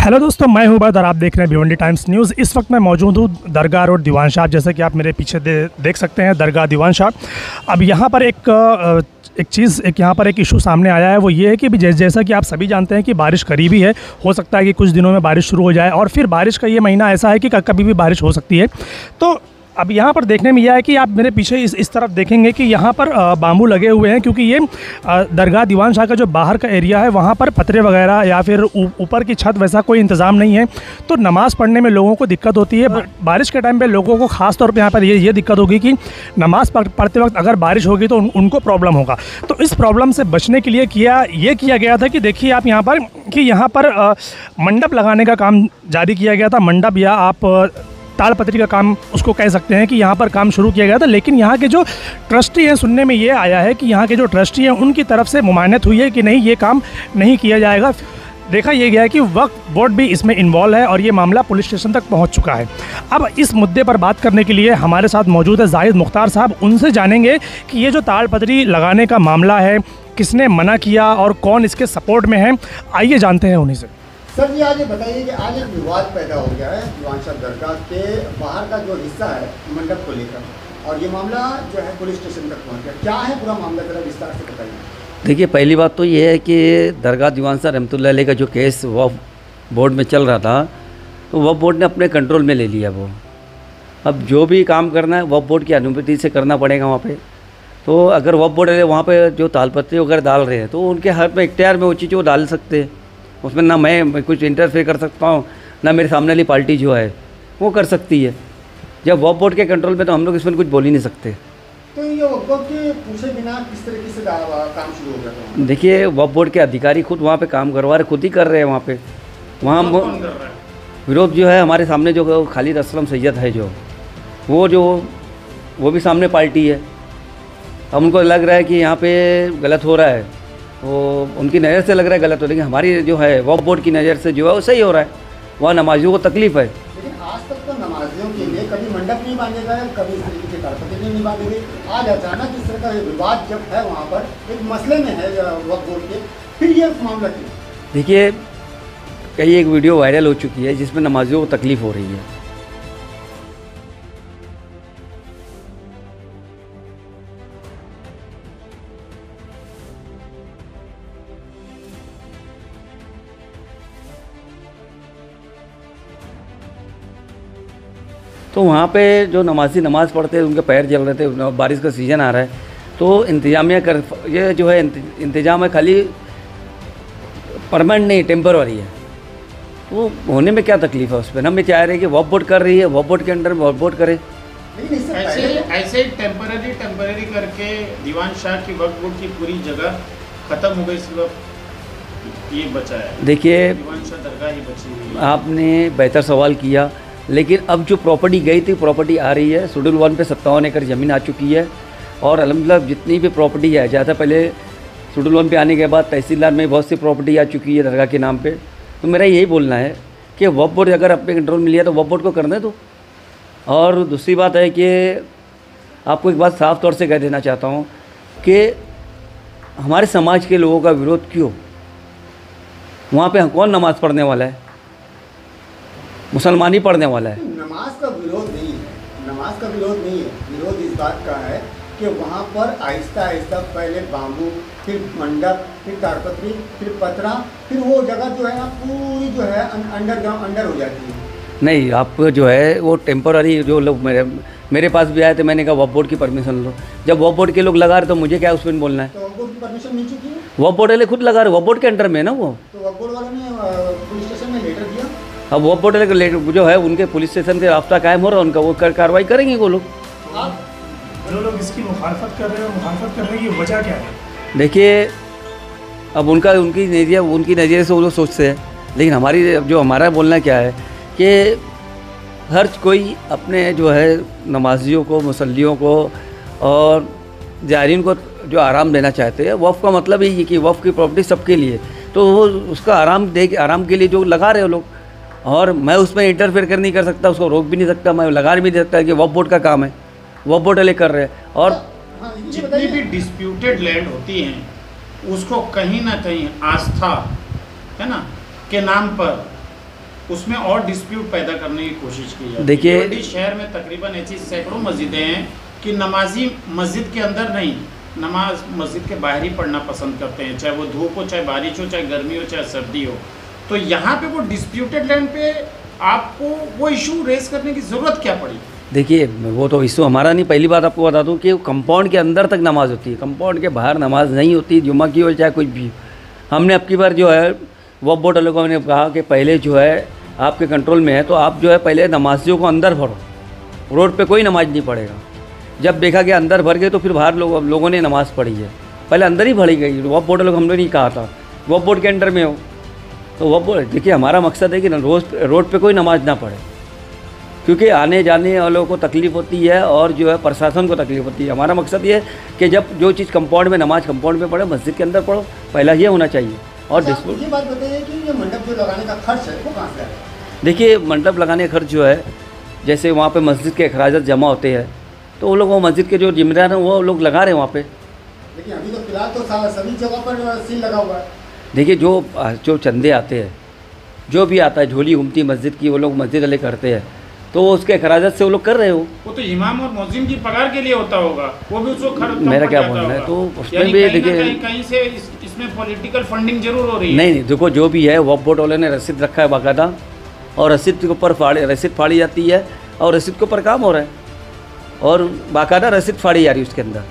Hello दोस्तों, मैं हूं उबैद और आप देख रहे हैं भिवंडी टाइम्स न्यूज़। इस वक्त मैं मौजूद हूं दरगाह रोड दीवान शाह। जैसे कि आप मेरे पीछे देख सकते हैं दरगाह दीवान शाह। अब यहाँ पर एक यहाँ पर एक इशू सामने आया है। वो ये है कि जैसा कि आप सभी जानते हैं कि बारिश करीबी है। हो सकता है कि कुछ दिनों में बारिश शुरू हो जाए और फिर बारिश का ये महीना ऐसा है कि कभी भी बारिश हो सकती है। तो अब यहाँ पर देखने में यह है कि आप मेरे पीछे इस तरफ देखेंगे कि यहाँ पर बाम्बू लगे हुए हैं, क्योंकि ये दरगाह दीवान शाह का जो बाहर का एरिया है वहाँ पर पतरे वगैरह या फिर ऊपर की छत वैसा कोई इंतज़ाम नहीं है। तो नमाज़ पढ़ने में लोगों को दिक्कत होती है। बारिश के टाइम पे लोगों को ख़ास तौर पे यहाँ पर ये दिक्कत होगी कि नमाज़ पढ़ते वक्त अगर बारिश होगी तो उनको प्रॉब्लम होगा। तो इस प्रॉब्लम से बचने के लिए किया गया था कि देखिए आप यहाँ पर मंडप लगाने का काम जारी किया गया था। मंडप या आप तालपत्री का काम उसको कह सकते हैं कि यहाँ पर काम शुरू किया गया था। लेकिन यहाँ के जो ट्रस्टी हैं, सुनने में ये आया है कि यहाँ के जो ट्रस्टी हैं उनकी तरफ से मुमानत हुई है कि नहीं, ये काम नहीं किया जाएगा। देखा यह गया है कि वक्फ बोर्ड भी इसमें इन्वॉल्व है और ये मामला पुलिस स्टेशन तक पहुँच चुका है। अब इस मुद्दे पर बात करने के लिए हमारे साथ मौजूद है जाहिद मुख्तार साहब। उनसे जानेंगे कि ये जो तालपत्री लगाने का मामला है, किसने मना किया और कौन इसके सपोर्ट में है। आइए जानते हैं उन्हीं से। सर जी, आज ये बताइए कि आज एक विवाद पैदा हो गया है दीवान शाह दरगाह के बाहर का जो हिस्सा है मंडप को लेकर, और ये मामला जो है पुलिस स्टेशन तक पहुंच गया। क्या है पूरा मामला, जरा विस्तार से बताइए। देखिए, पहली बात तो ये है कि दरगाह दीवान शाह रहमतुल्लाह अलैह का जो केस वक्फ बोर्ड में चल रहा था, तो वक्फ बोर्ड ने अपने कंट्रोल में ले लिया वो। अब जो भी काम करना है वक्फ बोर्ड की अनुमति से करना पड़ेगा वहाँ पे। तो अगर वक्फ बोर्ड वहाँ पे जो तालपत्री वगैरह डाल रहे हैं तो उनके हाथ में इख्तियार में वो चीज़ वो डाल सकते हैं। उसमें ना मैं कुछ इंटरफेयर कर सकता हूँ, ना मेरे सामने वाली पार्टी जो है वो कर सकती है। जब वक्फ बोर्ड के कंट्रोल में तो हम लोग इसमें कुछ बोल ही नहीं सकते। तो ये वक्फ बोर्ड के पूछे बिना किस तरीके से काम शुरू हो गया था? देखिए, वक्फ बोर्ड के अधिकारी खुद वहाँ पे काम करवा रहे, खुद ही कर रहे हैं वहाँ पे। वहाँ विरोध जो है हमारे सामने जो खालिद असलम सैयद है जो वो भी सामने पार्टी है। अब उनको लग रहा है कि यहाँ पे गलत हो रहा है, वो उनकी नज़र से लग रहा है गलत हो, लेकिन हमारी जो है वक्फ बोर्ड की नज़र से जो है वो सही हो रहा है। वहाँ नमाजियों को तकलीफ़ है। लेकिन आज तक तो नमाजियों के लिए कभी मंडप नहीं बांधे गए, कभी इस तरीके से तालपत्री नहीं बांधे गए। आज अचानक इस तरह का विवाद जब है वहाँ पर एक मसले में है वक्फ बोर्ड के, फिर ये मामला क्यों? देखिए, कई एक वीडियो वायरल हो चुकी है जिसमें नमाजियों को तकलीफ़ हो रही है। तो वहाँ पे जो नमाजी नमाज़ पढ़ते हैं उनके पैर जल रहे थे। बारिश का सीज़न आ रहा है तो इंतजामिया ये जो है इंतजाम है, खाली परमानेंट नहीं, टेम्पररी है। तो होने में क्या तकलीफ़ है उस पर? हम ये चाह रहे हैं कि वक्फ बोर्ड कर रही है, वक्फ बोर्ड के अंडर वक्फ बोर्ड करे। ऐसे टेम्पररी करके दीवान शाह की वक्फ बोर्ड की पूरी जगह ख़त्म हो गई, सिर्फ ये बचा है। देखिए, दीवान शाह दरगाह ही बची हुई है। आपने बेहतर सवाल किया, लेकिन अब जो प्रॉपर्टी गई थी प्रॉपर्टी आ रही है। शेड्यूल 1 पे 57 एकड़ ज़मीन आ चुकी है और अल्हम्दुलिल्लाह जितनी भी प्रॉपर्टी है, ज़्यादा पहले शेड्यूल 1 पे आने के बाद तहसीलदार में बहुत सी प्रॉपर्टी आ चुकी है दरगाह के नाम पे। तो मेरा यही बोलना है कि वक्फ बोर्ड अगर अपने कंट्रोल में लिया तो वक्फ बोर्ड को करने दो। और दूसरी बात है कि आपको एक बात साफ़ तौर से कह देना चाहता हूँ कि हमारे समाज के लोगों का विरोध क्यों? वहाँ पर कौन नमाज़ पढ़ने वाला है? मुसलमान ही पढ़ने वाला है। नमाज का विरोध नहीं है, नमाज का विरोध नहीं है। विरोध इस बात का है कि वहाँ पर आहिस्ता आहिस्ता पहले बाम्बू, फिर मंडप, फिर ताड़पत्री, फिर पतरा, फिर वो जगह जो है ना पूरी जो है अंडरग्राउंड अंडर हो जाती है। नहीं, आप जो है वो टेम्पररी जो लोग मेरे पास भी आए थे, मैंने कहा वक्फ बोर्ड की परमिशन लो। जब वक्फ बोर्ड के लोग लगा रहे तो मुझे क्या उसमें बोलना है? तो वक्फ बोर्ड की परमिशन मिल चुकी है, वक्फ बोर्ड वाले खुद लगा रहे, वक्फ बोर्ड के अंडर में है ना वो। तो वक्फ बोर्ड वालों ने पुलिस स्टेशन में लेटर दिया। अब वक्फ बोर्ड जो है उनके पुलिस स्टेशन से रास्ता कायम हो रहा है, उनका वो कार्रवाई करेंगे वो लोग। जो लोग इसकी मुखालफत कर रहे हैं, मुखालफत करने की वजह क्या है? देखिए, अब उनकी नज़रिए से वो लोग सोचते हैं, लेकिन हमारा बोलना क्या है कि हर कोई अपने जो है नमाजियों को, मुसल्लियों को और जायरीन को जो आराम देना चाहते हैं। वक्फ का मतलब ही कि वक्फ की प्रॉपर्टी सबके लिए, तो वो उसका आराम के लिए जो लगा रहे हो लोग, और मैं उसमें इंटरफेयर कर नहीं कर सकता, उसको रोक भी नहीं सकता, मैं लगा भी नहीं सकता कि वक्फ बोर्ड का काम है, वक्फ बोर्ड वाले कर रहे हैं। और जितनी भी डिस्प्यूटेड लैंड होती हैं उसको कहीं ना कहीं आस्था है ना के नाम पर उसमें और डिस्प्यूट पैदा करने की कोशिश की जाती है। देखिए- भिवंडी शहर में तकरीबन ऐसी सैकड़ों मस्जिदें हैं कि नमाजी मस्जिद के अंदर नहीं, नमाज मस्जिद के बाहर ही पढ़ना पसंद करते हैं, चाहे वो धूप हो, चाहे बारिश हो, चाहे गर्मी हो, चाहे सर्दी हो। तो यहाँ पे वो डिस्प्यूटेड लैंड पे आपको वो इशू रेस करने की ज़रूरत क्या पड़ी? देखिए वो तो इशू हमारा नहीं। पहली बात आपको बता दूं कि कंपाउंड के अंदर तक नमाज़ होती है, कंपाउंड के बाहर नमाज नहीं होती, जुम्मा की हो चाहे कुछ भी। हमने अब की बार जो है वक्फ बोर्ड वालों को हमने कहा कि पहले जो है आपके कंट्रोल में है तो आप जो है पहले नमाजियों को अंदर भरो, रोड पे कोई नमाज नहीं पढ़ेगा। जब देखा गया अंदर भर गए तो फिर बाहर लोगों ने नमाज़ पढ़ी है, पहले अंदर ही भरी गई। वक्फ बोर्ड वालों को हमने नहीं कहा था वक्फ बोर्ड के अंडर में हो तो वक्फ बोर्ड। देखिए हमारा मकसद है कि रोड पे कोई नमाज ना पढ़े, क्योंकि आने जाने वालों को तकलीफ़ होती है और जो है प्रशासन को तकलीफ़ होती है। हमारा मकसद ये है कि जब जो चीज़ कंपाउंड में नमाज कंपाउंड में पढ़े, मस्जिद के अंदर पढ़ो, पहला ये होना चाहिए। और अच्छा, ये बात बताइए कि ये मंडप जो लगाने का खर्च है वो कहाँ से आएगा? देखिए मंडप लगाने का खर्च जो है, जैसे वहाँ पे मस्जिद के अखराजात जमा होते हैं तो वो लोग वो मस्जिद के जो जिम्मेदार हैं वो लोग लगा रहे हैं वहाँ पे। लेकिन अभी तो फिलहाल तो सभी जगह पर सील लगा हुआ है। देखिए जो चंदे आते हैं, जो भी आता है, झोली घूमती मस्जिद की, वो लोग मस्जिद वाले करते हैं तो उसके अखराजात से वो लोग कर रहे हो। वो तो इमाम और मौजिन की पगार के लिए होता होगा, वो भी उसको खर्च मेरा क्या बोलना है, तो उसमें भी देखिए कहीं से इसमें पॉलिटिकल फंडिंग जरूर हो रही है। नहीं, देखो जो भी है वक्फ बोर्ड वाले ने रसीद रखा है बाकायदा, और रसीद के ऊपर रसीद फाड़ी जाती है और रसीद के ऊपर काम हो रहा है और बाकायदा रसीद फाड़ी जा रही है उसके अंदर।